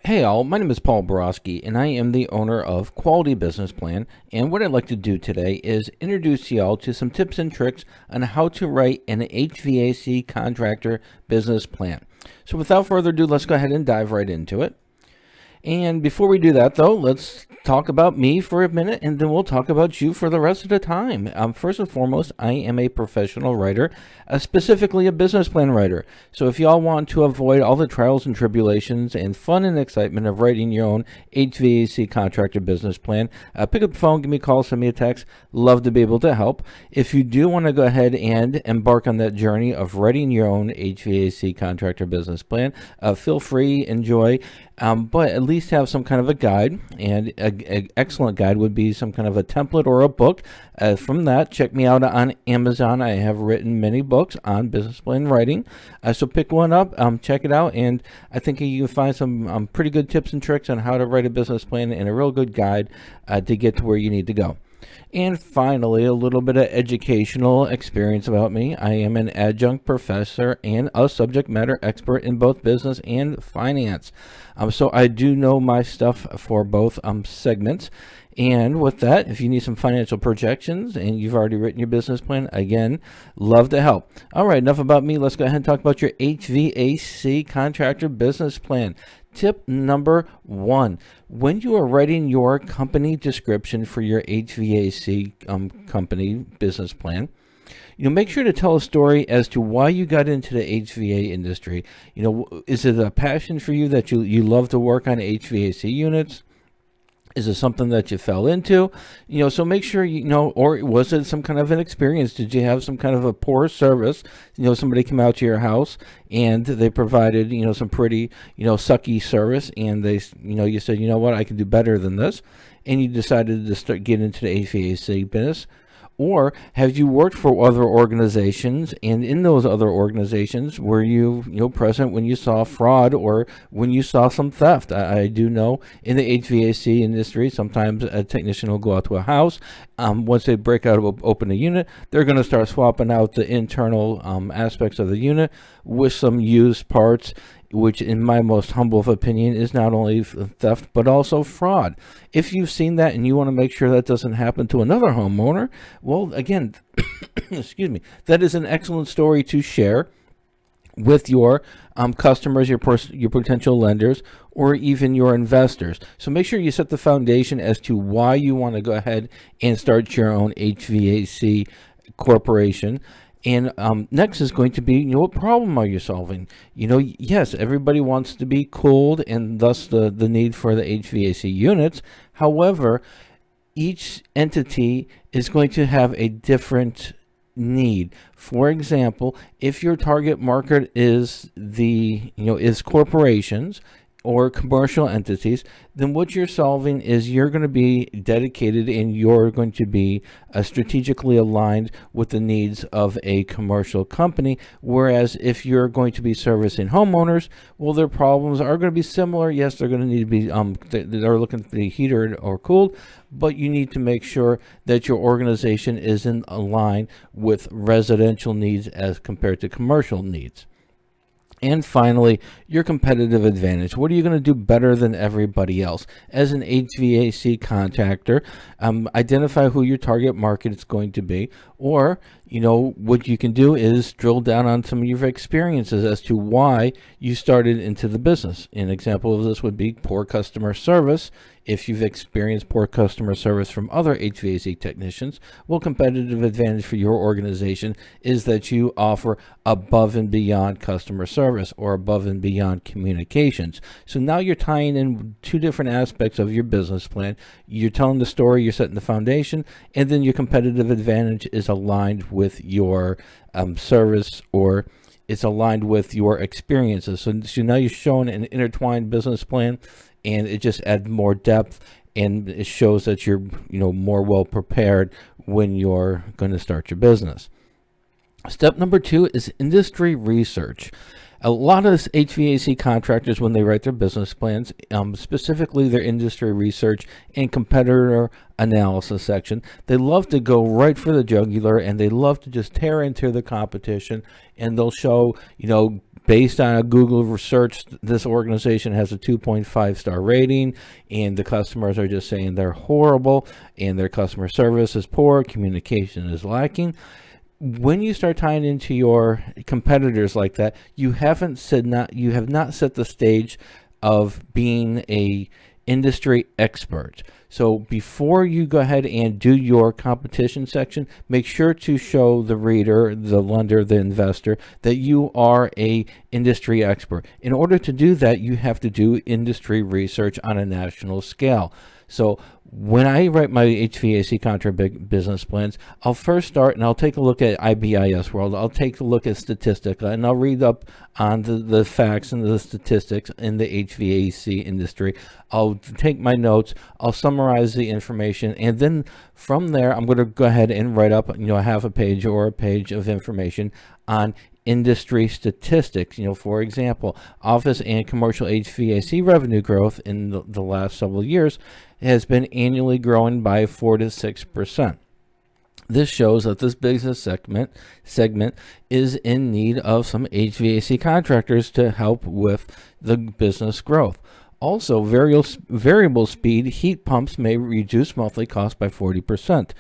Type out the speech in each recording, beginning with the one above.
Hey all, my name is Paul Borosky and I am the owner of Quality Business Plan, and what I'd like to do today is introduce y'all to some tips and tricks on how to write an HVAC contractor business plan. So without further ado, let's go ahead and dive right into it. And before we do that, though, let's talk about me for a minute, and then we'll talk about you for the rest of the time. First and foremost, I am a professional writer, specifically a business plan writer. So if y'all want to avoid all the trials and tribulations and fun and excitement of writing your own HVAC contractor business plan, pick up the phone, give me a call, send me a text. Love to be able to help. If you do want to go ahead and embark on that journey of writing your own HVAC contractor business plan, feel free, enjoy. But at least have some kind of a guide, and an excellent guide would be some kind of a template or a book. From that, check me out on Amazon. I have written many books on business plan writing, so pick one up, check it out, and I think you can find some pretty good tips and tricks on how to write a business plan and a real good guide to get to where you need to go. And finally, a little bit of educational experience about me. I am an adjunct professor and a subject matter expert in both business and finance. So I do know my stuff for both segments. And with that, if you need some financial projections and you've already written your business plan, again, love to help. All right, enough about me. Let's go ahead and talk about your HVAC contractor business plan. Tip number 1, when you are writing your company description for your HVAC company business plan, make sure to tell a story as to why you got into the HVAC industry. Is it a passion for you that you love to work on HVAC units? Is it something that you fell into? So make sure or was it some kind of an experience? Did you have some kind of a poor service? Somebody came out to your house and they provided, some pretty, sucky service, and they, you said, what, I can do better than this, and you decided to start getting into the HVAC business. Or have you worked for other organizations, and in those other organizations were you present when you saw fraud or when you saw some theft? I do know in the HVAC industry, sometimes a technician will go out to a house. Once they break out of open a unit, they're going to start swapping out the internal aspects of the unit with some used parts, which in my most humble opinion is not only theft but also fraud. If you've seen that and you want to make sure that doesn't happen to another homeowner, well, again, excuse me, that is an excellent story to share with your customers, your potential lenders, or even your investors. So make sure you set the foundation as to why you want to go ahead and start your own HVAC corporation. And next is going to be, what problem are you solving? Yes, everybody wants to be cooled, and thus the need for the HVAC units. However, each entity is going to have a different need. For example, if your target market is is corporations or commercial entities, then what you're solving is you're going to be dedicated and you're going to be strategically aligned with the needs of a commercial company. Whereas if you're going to be servicing homeowners, well, their problems are going to be similar. Yes, they're going to need to be, they're looking to be heated or cooled, but you need to make sure that your organization is in line with residential needs as compared to commercial needs. And finally, your competitive advantage. What are you going to do better than everybody else? As an HVAC contractor, identify who your target market is going to be, or what you can do is drill down on some of your experiences as to why you started into the business. An example of this would be poor customer service. If you've experienced poor customer service from other HVAC technicians, well, competitive advantage for your organization is that you offer above and beyond customer service or above and beyond communications. So now you're tying in two different aspects of your business plan. You're telling the story, you're setting the foundation, and then your competitive advantage is aligned with your service, or it's aligned with your experiences. So now you're showing an intertwined business plan, and it just adds more depth, and it shows that you're more well prepared when you're going to start your business. Step number 2 is industry research. A lot of HVAC contractors, when they write their business plans, specifically their industry research and competitor analysis section, they love to go right for the jugular, and they love to just tear into the competition, and they'll show, based on a Google research, this organization has a 2.5-star rating, and the customers are just saying they're horrible, and their customer service is poor, communication is lacking. When you start tying into your competitors like that, you have not set the stage of being a industry expert. So before you go ahead and do your competition section, make sure to show the reader, the lender, the investor, that you are a industry expert. In order to do that, you have to do industry research on a national scale. So when I write my HVAC contractor business plans, I'll first start and I'll take a look at IBIS World. I'll take a look at Statistica, and I'll read up on the facts and the statistics in the HVAC industry. I'll take my notes, I'll summarize the information, and then from there, I'm going to go ahead and write up, half a page or a page of information on industry statistics. For example, office and commercial HVAC revenue growth in the last several years has been annually growing by 4 to 6%. This shows that this business segment is in need of some HVAC contractors to help with the business growth. Also, variable speed heat pumps may reduce monthly costs by 40%.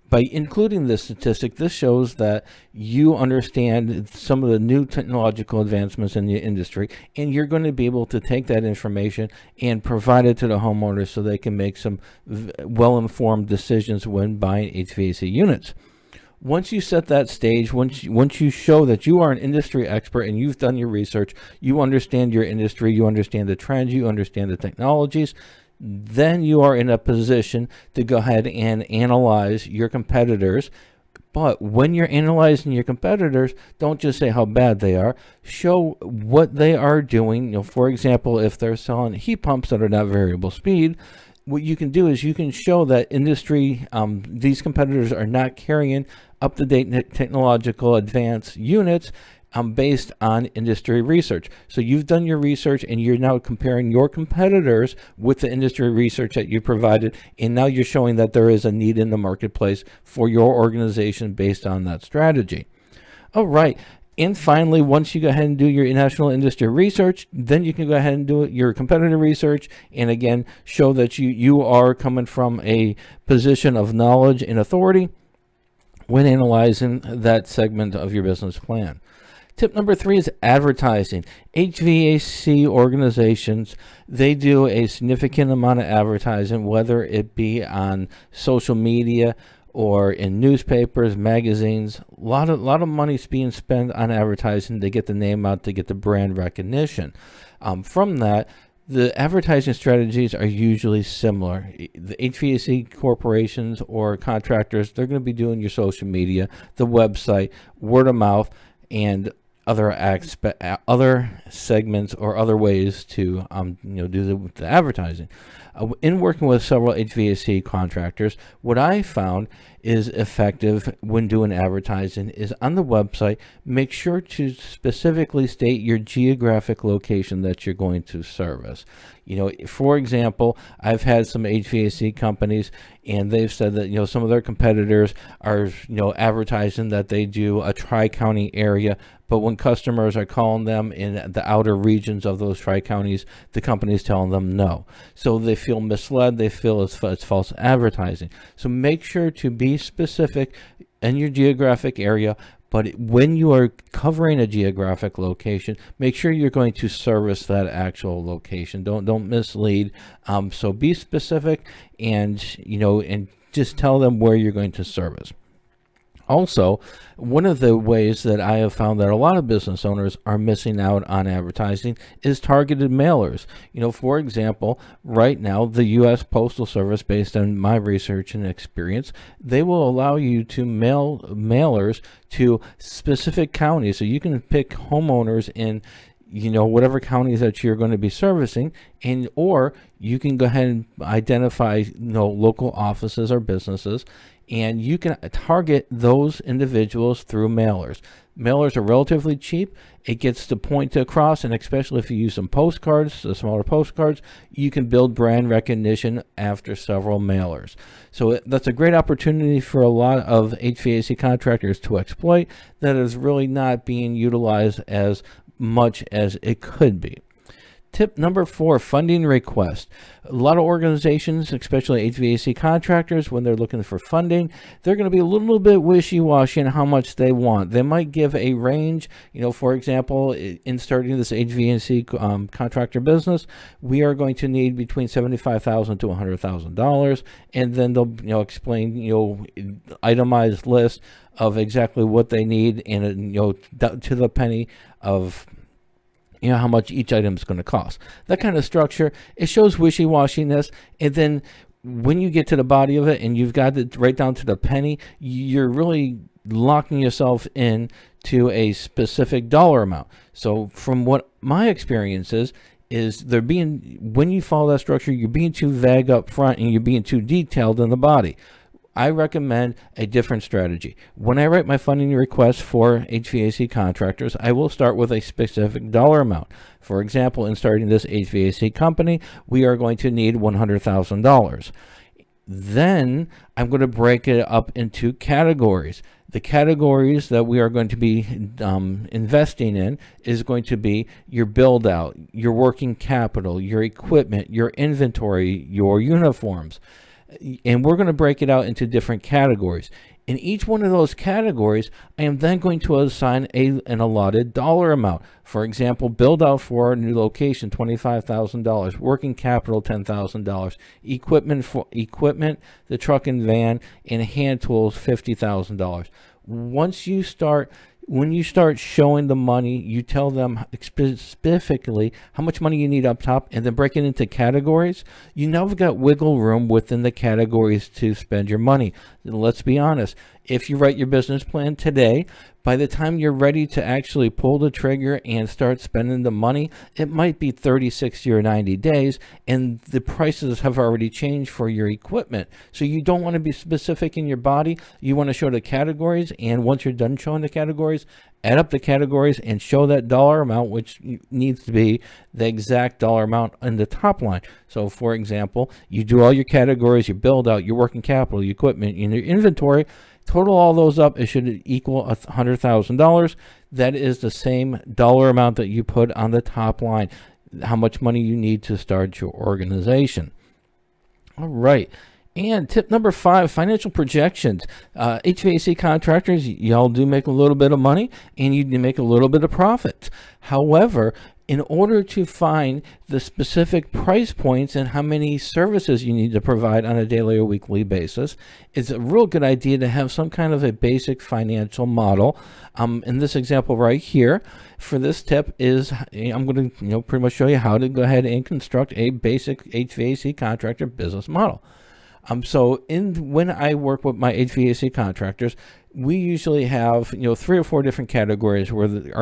By including this statistic, this shows that you understand some of the new technological advancements in the industry, and you're going to be able to take that information and provide it to the homeowners so they can make some well-informed decisions when buying HVAC units. Once you set that stage, once you show that you are an industry expert and you've done your research, you understand your industry, you understand the trends, you understand the technologies, then you are in a position to go ahead and analyze your competitors. But when you're analyzing your competitors, don't just say how bad they are. Show what they are doing. For example, if they're selling heat pumps that are not variable speed, what you can do is you can show that these competitors are not carrying up-to-date technological advanced units based on industry research. So you've done your research, and you're now comparing your competitors with the industry research that you provided, and now you're showing that there is a need in the marketplace for your organization based on that strategy. All right. And finally, once you go ahead and do your national industry research, then you can go ahead and do your competitor research, and again, show that you are coming from a position of knowledge and authority when analyzing that segment of your business plan. Tip number 3 is advertising. HVAC organizations, they do a significant amount of advertising, whether it be on social media or in newspapers, magazines. A lot of money's being spent on advertising to get the name out, to get the brand recognition. From that, the advertising strategies are usually similar. The HVAC corporations or contractors, they're going to be doing your social media, the website, word of mouth, and other segments or other ways to do the advertising. In working with several HVAC contractors, what I found is effective when doing advertising is on the website, make sure to specifically state your geographic location that you're going to service. For example, I've had some HVAC companies, and they've said that some of their competitors are advertising that they do a tri-county area, but when customers are calling them in the outer regions of those tri-counties, the company's telling them no. So they feel misled, they feel it's false advertising. So make sure to be specific in your geographic area, but when you are covering a geographic location, make sure you're going to service that actual location. Don't mislead. So be specific, and just tell them where you're going to service. Also, one of the ways that I have found that a lot of business owners are missing out on advertising is targeted mailers. For example, right now, the U.S. Postal Service, based on my research and experience, they will allow you to mail mailers to specific counties. So you can pick homeowners in whatever counties that you're going to be servicing, or you can go ahead and identify local offices or businesses, and you can target those individuals through mailers. Mailers are relatively cheap. It gets the point across, and especially if you use some postcards, the smaller postcards, you can build brand recognition after several mailers. So that's a great opportunity for a lot of HVAC contractors to exploit that is really not being utilized as much as it could be. Tip number 4, funding request. A lot of organizations, especially HVAC contractors, when they're looking for funding, they're going to be a little bit wishy-washy on how much they want. They might give a range. For example, in starting this HVAC contractor business, we are going to need between $75,000 to $100,000, and then they'll explain itemized list of exactly what they need, and to the penny of how much each item is going to cost. That kind of structure, it shows wishy-washiness, and then when you get to the body of it and you've got it right down to the penny, you're really locking yourself in to a specific dollar amount. So from what my experience is when you follow that structure, you're being too vague up front and you're being too detailed in the body. I recommend a different strategy. When I write my funding request for HVAC contractors, I will start with a specific dollar amount. For example, in starting this HVAC company, we are going to need $100,000. Then I'm going to break it up into categories. The categories that we are going to be investing in is going to be your build out, your working capital, your equipment, your inventory, your uniforms. And we're going to break it out into different categories. In each one of those categories, I am then going to assign an allotted dollar amount. For example, build out for a new location, $25,000. Working capital, $10,000. Equipment, the truck and van, and hand tools, $50,000. When you start showing the money, you tell them specifically how much money you need up top, and then break it into categories. You now have got wiggle room within the categories to spend your money. And let's be honest, if you write your business plan today, by the time you're ready to actually pull the trigger and start spending the money, it might be 30, 60, or 90 days, and the prices have already changed for your equipment. So you don't want to be specific in your body. You want to show the categories, and once you're done showing the categories, add up the categories and show that dollar amount, which needs to be the exact dollar amount in the top line. So, for example, you do all your categories, you build out your working capital, your equipment, and your inventory. Total all those up, it should equal $100,000. That is the same dollar amount that you put on the top line, how much money you need to start your organization. All right. And tip number 5, financial projections. HVAC contractors, y'all do make a little bit of money and you do make a little bit of profits. However, in order to find the specific price points and how many services you need to provide on a daily or weekly basis, it's a real good idea to have some kind of a basic financial model. In this example right here, for this tip is I'm going to pretty much show you how to go ahead and construct a basic HVAC contractor business model. When I work with my HVAC contractors, we usually have 3 or 4 different categories where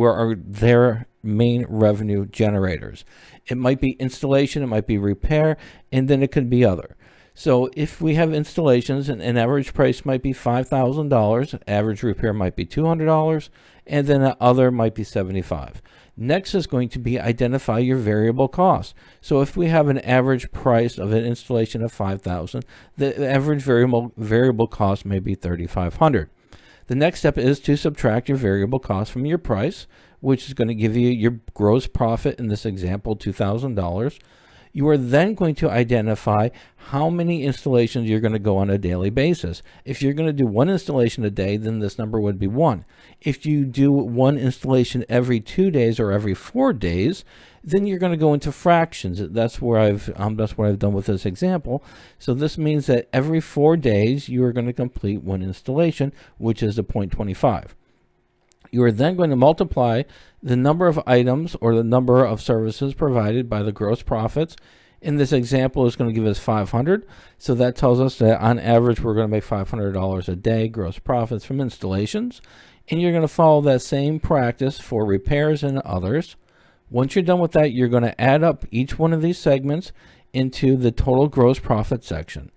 are their main revenue generators. It might be installation, it might be repair, and then it could be other. So if we have installations, an average price might be $5,000, average repair might be $200, and then other might be $75. Next is going to be identify your variable costs. So if we have an average price of an installation of $5,000, the average variable cost may be $3,500. The next step is to subtract your variable cost from your price, which is going to give you your gross profit, in this example, $2,000. You are then going to identify how many installations you're going to go on a daily basis. If you're going to do 1 installation a day, then this number would be 1. If you do 1 installation every 2 days or every 4 days, then you're going to go into fractions. That's what I've done with this example. So this means that every 4 days you are going to complete 1 installation, which is a 0.25. You are then going to multiply the number of items or the number of services provided by the gross profits. In this example, it's going to give us 500. So that tells us that on average, we're going to make $500 a day gross profits from installations. And you're going to follow that same practice for repairs and others. Once you're done with that, you're going to add up each one of these segments into the total gross profit section.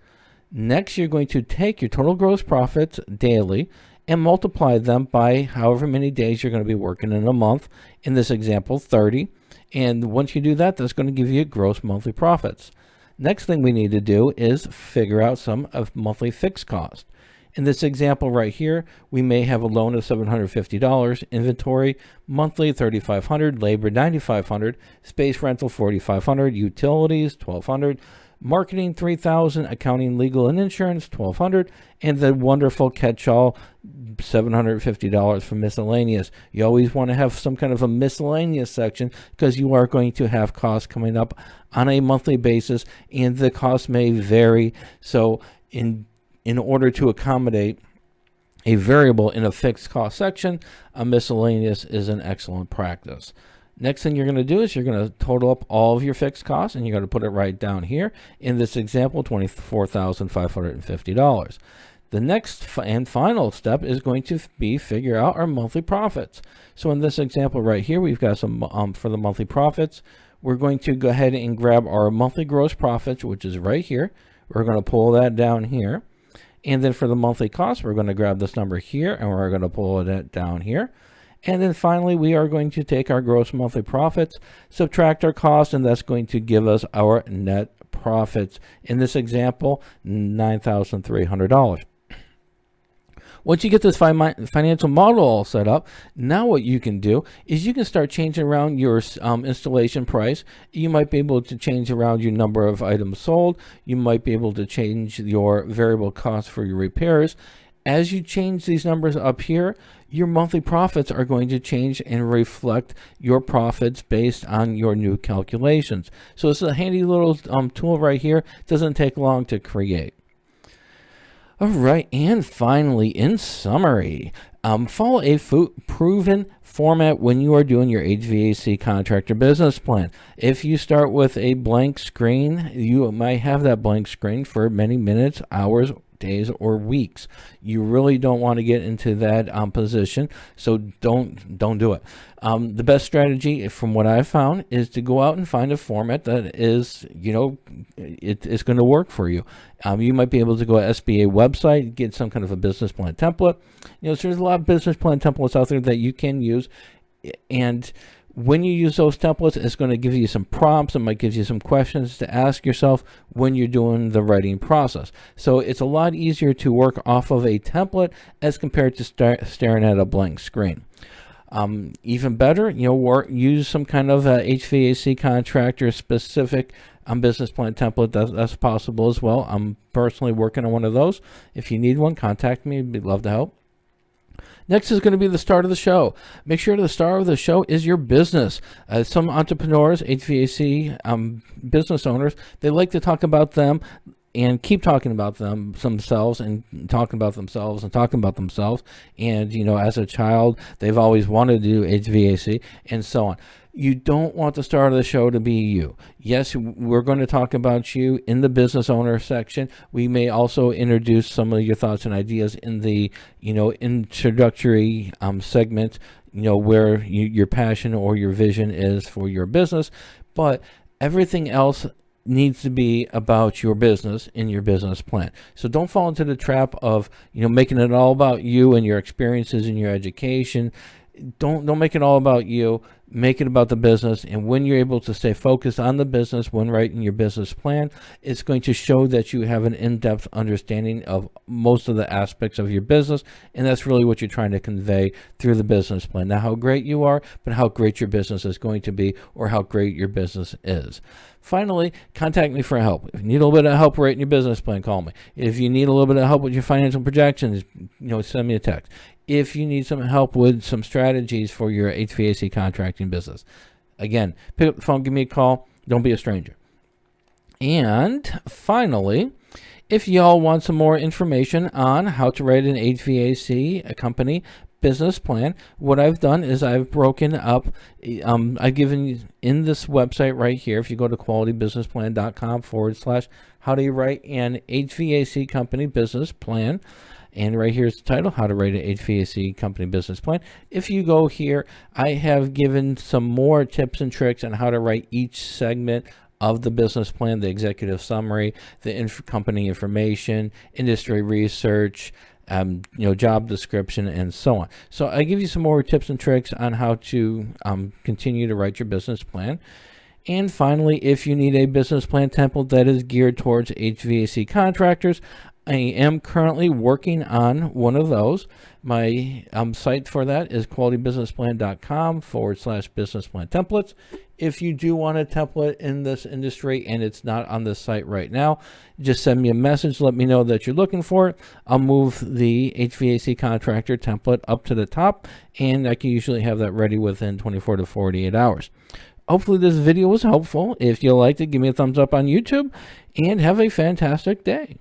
Next, you're going to take your total gross profits daily and multiply them by however many days you're going to be working in a month. In this example, 30. And once you do that, that's going to give you gross monthly profits. Next thing we need to do is figure out some of monthly fixed cost. In this example right here, we may have a loan of $750, inventory monthly $3,500, labor $9,500, space rental $4,500, utilities $1,200, marketing $3,000, accounting, legal, and insurance $1,200, and the wonderful catch-all $750 for miscellaneous. You always want to have some kind of a miscellaneous section because you are going to have costs coming up on a monthly basis, and the costs may vary. So in order to accommodate a variable in a fixed cost section, a miscellaneous is an excellent practice. Next thing you're going to do is you're going to total up all of your fixed costs, and you're going to put it right down here. In this example, $24,550. The next and final step is going to be figure out our monthly profits. So in this example right here, we've got some for the monthly profits. We're going to go ahead and grab our monthly gross profits, which is right here. We're going to pull that down here. And then for the monthly cost, we're going to grab this number here, and we're going to pull it down here. And then finally, we are going to take our gross monthly profits, subtract our costs, and that's going to give us our net profits. In this example, $9,300. Once you get this financial model all set up, now what you can do is you can start changing around your installation price. You might be able to change around your number of items sold. You might be able to change your variable costs for your repairs. As you change these numbers up here, your monthly profits are going to change and reflect your profits based on your new calculations. So it's a handy little tool right here. It doesn't take long to create. All right, and finally, in summary, follow a proven format when you are doing your HVAC contractor business plan. If you start with a blank screen, you might have that blank screen for many minutes, hours, days, or weeks. You really don't want to get into that position, so don't do it. The best strategy, from what I've found, is to go out and find a format that is, it's going to work for you. You might be able to go to SBA website, get some kind of a business plan template. So there's a lot of business plan templates out there that you can use, and when you use those templates, it's going to give you some prompts. It might give you some questions to ask yourself when you're doing the writing process. So it's a lot easier to work off of a template as compared to staring at a blank screen. Even better, use some kind of HVAC contractor specific business plan template. That's possible as well. I'm personally working on one of those. If you need one, contact me. I'd love to help. Next is going to be the start of the show. Make sure the star of the show is your business. Some entrepreneurs, HVAC business owners, they like to talk about them and keep talking about themselves and talking about themselves and talking about themselves. And, as a child, they've always wanted to do HVAC and so on. You don't want the star of the show to be you. Yes, we're going to talk about you in the business owner section. We may also introduce some of your thoughts and ideas in the, introductory segment, where your passion or your vision is for your business. But everything else needs to be about your business in your business plan. So don't fall into the trap of, making it all about you and your experiences and your education. Don't make it all about you. Make it about the business. And when you're able to stay focused on the business when writing your business plan, it's going to show that you have an in-depth understanding of most of the aspects of your business. And that's really what you're trying to convey through the business plan. Not how great you are, but how great your business is going to be, or how great your business is. Finally, contact me for help. If you need a little bit of help writing your business plan, call me. If you need a little bit of help with your financial projections, send me a text. If you need some help with some strategies for your HVAC contracting business, again, pick up the phone, give me a call. Don't be a stranger. And finally, if y'all want some more information on how to write an HVAC company business plan, what I've done is I've broken up, I've given you in this website right here, if you go to qualitybusinessplan.com/how do you write an HVAC company business plan. And right here's the title, How to Write an HVAC Company Business Plan. If you go here, I have given some more tips and tricks on how to write each segment of the business plan, the executive summary, the company information, industry research, job description, and so on. So I give you some more tips and tricks on how to continue to write your business plan. And finally, if you need a business plan template that is geared towards HVAC contractors, I am currently working on one of those. My site for that is qualitybusinessplan.com/business plan templates. If you do want a template in this industry and it's not on the site right now, just send me a message. Let me know that you're looking for it. I'll move the HVAC contractor template up to the top, and I can usually have that ready within 24 to 48 hours. Hopefully this video was helpful. If you liked it, give me a thumbs up on YouTube, and have a fantastic day.